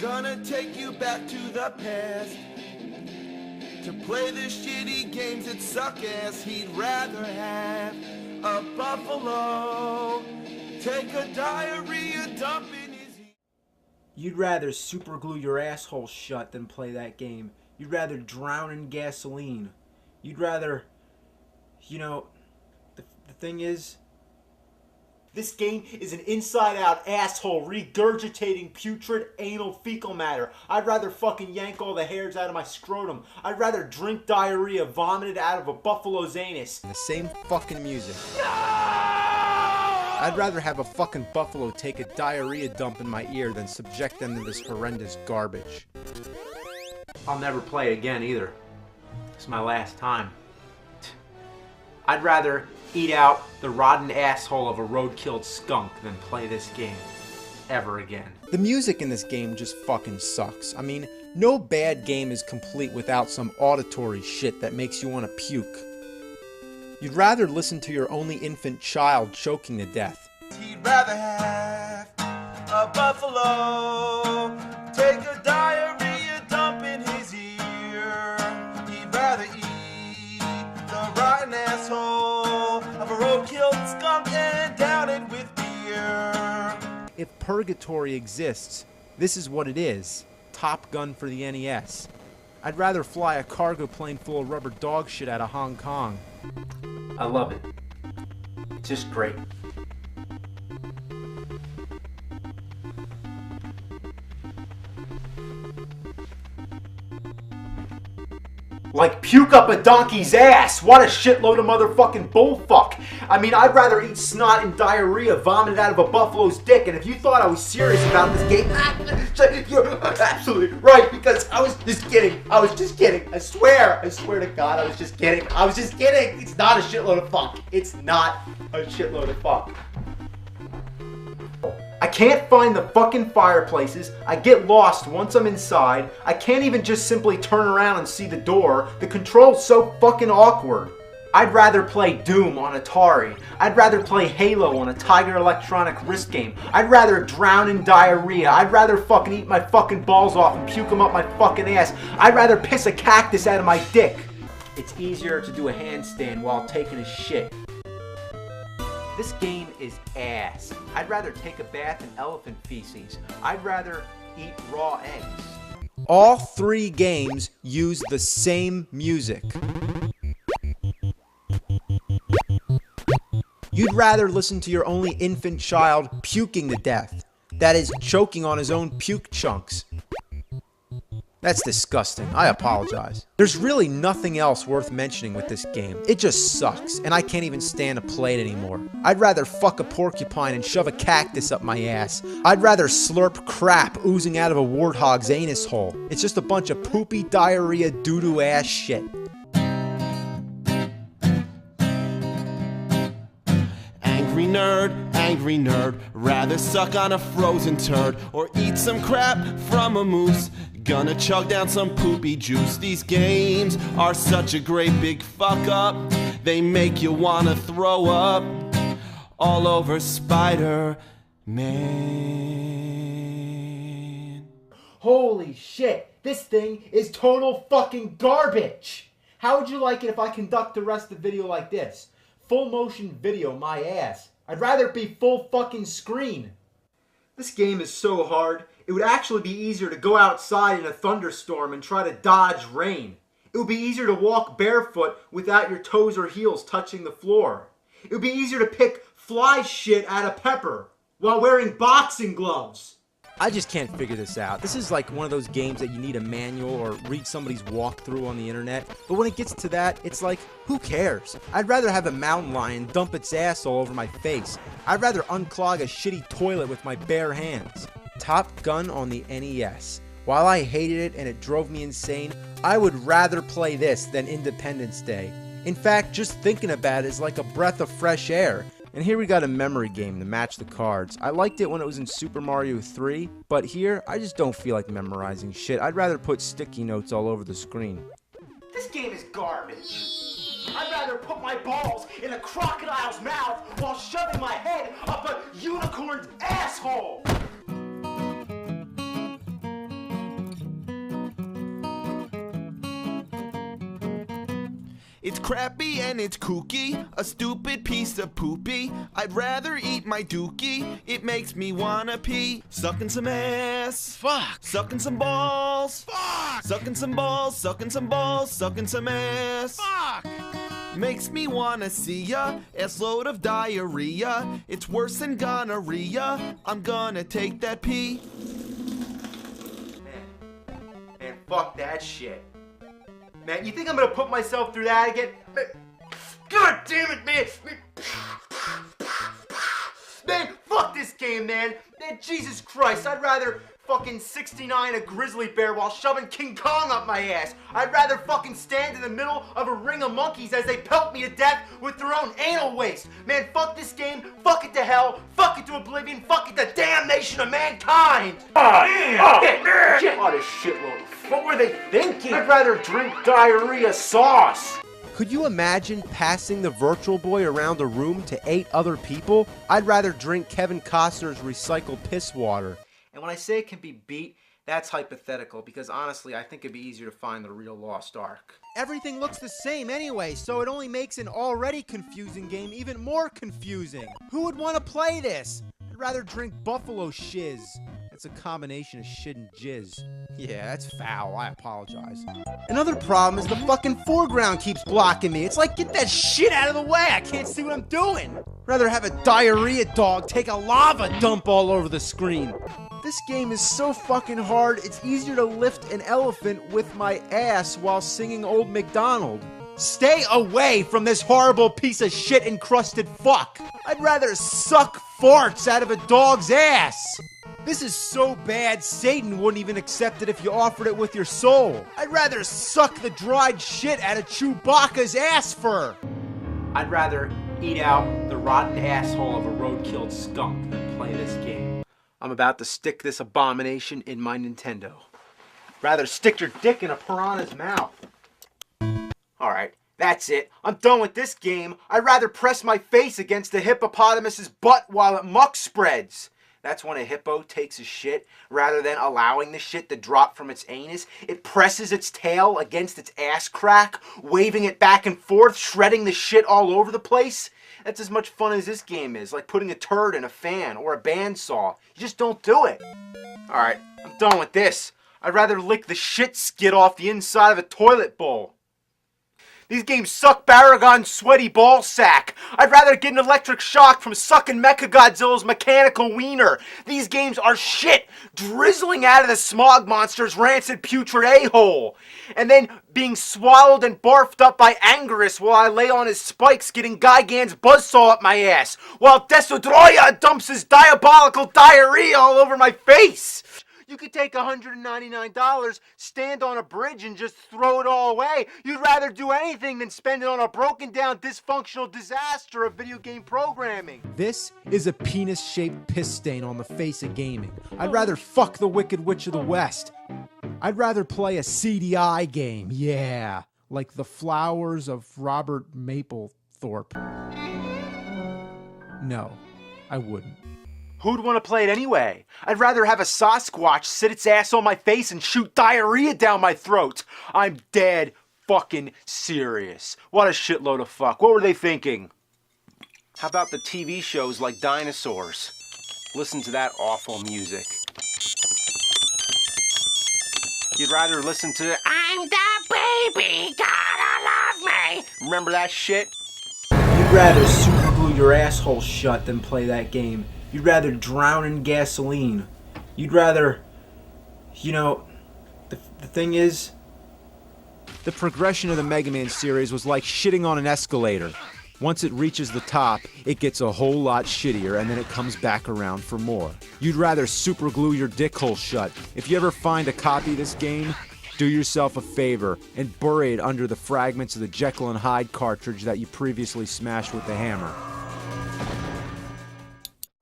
Gonna take you back to the past to play the shitty games that suck ass. He'd rather have a buffalo take a diarrhea dump in his... You'd rather super glue your asshole shut than play that game. You'd rather drown in gasoline. You'd rather, you know, the thing is, this game is an inside-out asshole regurgitating putrid anal fecal matter. I'd rather fucking yank all the hairs out of my scrotum. I'd rather drink diarrhea vomited out of a buffalo's anus. The same fucking music. No! I'd rather have a fucking buffalo take a diarrhea dump in my ear than subject them to this horrendous garbage. I'll never play again either. It's my last time. I'd rather eat out the rotten asshole of a road-killed skunk than play this game ever again. The music in this game just fucking sucks. I mean, no bad game is complete without some auditory shit that makes you want to puke. You'd rather listen to your only infant child choking to death. He'd rather have a buffalo take a diarrhea dump in his ear. He'd rather eat the rotten asshole of a road-killed skunk and down it with beer. If purgatory exists, this is what it is. Top Gun for the NES. I'd rather fly a cargo plane full of rubber dog shit out of Hong Kong. I love it. It's just great. Like puke up a donkey's ass! What a shitload of motherfucking bullfuck! I mean, I'd rather eat snot and diarrhea vomited out of a buffalo's dick, and if you thought I was serious about this game, you're absolutely right, because I was just kidding. I was just kidding. I swear to God, I was just kidding. I was just kidding! It's not a shitload of fuck. It's not a shitload of fuck. I can't find the fucking fireplaces. I get lost once I'm inside. I can't even just simply turn around and see the door. The control's so fucking awkward. I'd rather play Doom on Atari. I'd rather play Halo on a Tiger Electronic wrist game. I'd rather drown in diarrhea. I'd rather fucking eat my fucking balls off and puke them up my fucking ass. I'd rather piss a cactus out of my dick. It's easier to do a handstand while taking a shit. This game is ass. I'd rather take a bath in elephant feces. I'd rather eat raw eggs. All three games use the same music. You'd rather listen to your only infant child puking to death. That is, choking on his own puke chunks. That's disgusting. I apologize. There's really nothing else worth mentioning with this game. It just sucks, and I can't even stand to play it anymore. I'd rather fuck a porcupine and shove a cactus up my ass. I'd rather slurp crap oozing out of a warthog's anus hole. It's just a bunch of poopy diarrhea doo-doo ass shit. Angry nerd, rather suck on a frozen turd or eat some crap from a moose. Gonna chug down some poopy juice. These games are such a great big fuck up. They make you wanna throw up all over Spider-Man. Holy shit, this thing is total fucking garbage! How would you like it if I conduct the rest of the video like this? Full motion video, my ass. I'd rather it be full fucking screen. This game is so hard, it would actually be easier to go outside in a thunderstorm and try to dodge rain. It would be easier to walk barefoot without your toes or heels touching the floor. It would be easier to pick fly shit out of pepper while wearing boxing gloves. I just can't figure this out. This is like one of those games that you need a manual or read somebody's walkthrough on the internet. But when it gets to that, it's like, who cares? I'd rather have a mountain lion dump its ass all over my face. I'd rather unclog a shitty toilet with my bare hands. Top Gun on the NES. While I hated it and it drove me insane, I would rather play this than Independence Day. In fact, just thinking about it is like a breath of fresh air. And here we got a memory game to match the cards. I liked it when it was in Super Mario 3, but here, I just don't feel like memorizing shit. I'd rather put sticky notes all over the screen. This game is garbage. I'd rather put my balls in a crocodile's mouth while shoving my head up a unicorn's asshole. It's crappy and it's kooky, a stupid piece of poopy. I'd rather eat my dookie, it makes me wanna pee. Sucking some ass, fuck. Sucking some balls, fuck. Sucking some balls, sucking some balls, sucking some ass, fuck. Makes me wanna see ya, ass load of diarrhea. It's worse than gonorrhea, I'm gonna take that pee. Man, fuck that shit. Man, you think I'm gonna put myself through that again? God damn it, man! Man, fuck this game, man! Man, Jesus Christ, I'd rather fucking 69 a grizzly bear while shoving King Kong up my ass. I'd rather fucking stand in the middle of a ring of monkeys as they pelt me to death with their own anal waste. Man, fuck this game, fuck it to hell, fuck it to oblivion, fuck it to damnation of mankind! Oh, man! Shit. What a shitload. What were they thinking? I'd rather drink diarrhea sauce. Could you imagine passing the Virtual Boy around a room to 8 other people? I'd rather drink Kevin Costner's recycled piss water. And when I say it can be beat, that's hypothetical, because honestly, I think it'd be easier to find the real Lost Ark. Everything looks the same anyway, so it only makes an already confusing game even more confusing. Who would want to play this? I'd rather drink buffalo shiz. It's a combination of shit and jizz. Yeah, that's foul. I apologize. Another problem is the fucking foreground keeps blocking me. It's like, get that shit out of the way. I can't see what I'm doing. Rather have a diarrhea dog take a lava dump all over the screen. This game is so fucking hard, it's easier to lift an elephant with my ass while singing Old MacDonald. Stay away from this horrible piece of shit encrusted fuck. I'd rather suck farts out of a dog's ass. This is so bad, Satan wouldn't even accept it if you offered it with your soul. I'd rather suck the dried shit out of Chewbacca's ass fur. I'd rather eat out the rotten asshole of a road-killed skunk than play this game. I'm about to stick this abomination in my Nintendo. Rather stick your dick in a piranha's mouth. Alright, that's it. I'm done with this game. I'd rather press my face against the hippopotamus's butt while it muck spreads. That's when a hippo takes a shit. Rather than allowing the shit to drop from its anus, it presses its tail against its ass crack, waving it back and forth, shredding the shit all over the place. That's as much fun as this game is, like putting a turd in a fan or a bandsaw. You just don't do it. Alright, I'm done with this. I'd rather lick the shit skid off the inside of a toilet bowl. These games suck Baragon's sweaty ball sack. I'd rather get an electric shock from sucking Mechagodzilla's mechanical wiener. These games are shit, drizzling out of the smog monster's rancid putrid a-hole. And then being swallowed and barfed up by Angerus while I lay on his spikes getting Gigan's buzzsaw up my ass. While Desodroya dumps his diabolical diarrhea all over my face. You could take $199, stand on a bridge, and just throw it all away. You'd rather do anything than spend it on a broken down, dysfunctional disaster of video game programming. This is a penis-shaped piss stain on the face of gaming. I'd rather fuck the Wicked Witch of the West. I'd rather play a CDI game, yeah, like The Flowers of Robert Mapplethorpe. No, I wouldn't. Who'd want to play it anyway? I'd rather have a Sasquatch sit its ass on my face and shoot diarrhea down my throat. I'm dead fucking serious. What a shitload of fuck. What were they thinking? How about the TV shows like Dinosaurs? Listen to that awful music. You'd rather listen to I'm the baby, gotta love me. Remember that shit? You'd rather super glue your asshole shut than play that game. You'd rather drown in gasoline. You'd rather, you know, the thing is, the progression of the Mega Man series was like shitting on an escalator. Once it reaches the top, it gets a whole lot shittier, and then it comes back around for more. You'd rather super glue your dick hole shut. If you ever find a copy of this game, do yourself a favor and bury it under the fragments of the Jekyll and Hyde cartridge that you previously smashed with the hammer.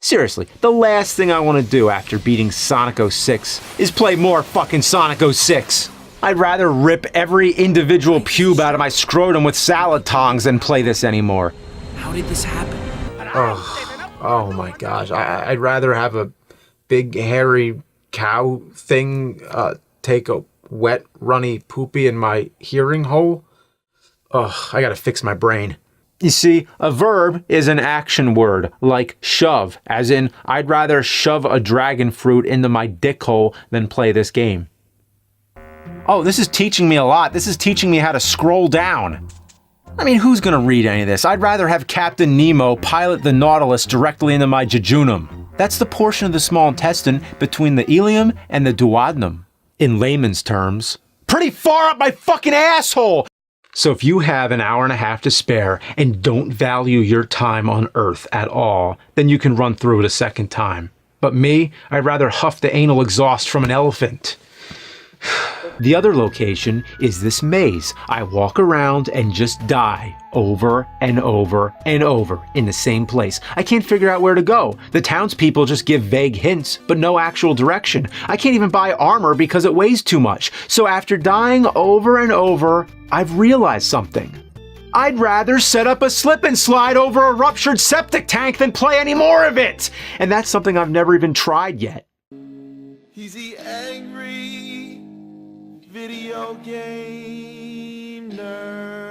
seriously, the last thing I want to do after beating Sonic 06 is play more fucking Sonic 06. I'd rather rip every individual pube out of my scrotum with salad tongs than play this anymore. How did this happen? Oh my gosh. I'd rather have a big hairy cow thing take a wet runny poopy in my hearing hole Ugh, I gotta fix my brain. You see, a verb is an action word, like shove, as in, I'd rather shove a dragon fruit into my dick hole than play this game. Oh, this is teaching me a lot. This is teaching me how to scroll down. I mean, who's gonna read any of this? I'd rather have Captain Nemo pilot the Nautilus directly into my jejunum. That's the portion of the small intestine between the ileum and the duodenum. In layman's terms, pretty far up my fucking asshole! So if you have an hour and a half to spare and don't value your time on Earth at all, then you can run through it a second time. But me, I'd rather huff the anal exhaust from an elephant. The other location is this maze. I walk around and just die over and over and over in the same place. I can't figure out where to go. The townspeople just give vague hints, but no actual direction. I can't even buy armor because it weighs too much. So after dying over and over, I've realized something. I'd rather set up a slip and slide over a ruptured septic tank than play any more of it. And that's something I've never even tried yet. He's the angry video game nerd.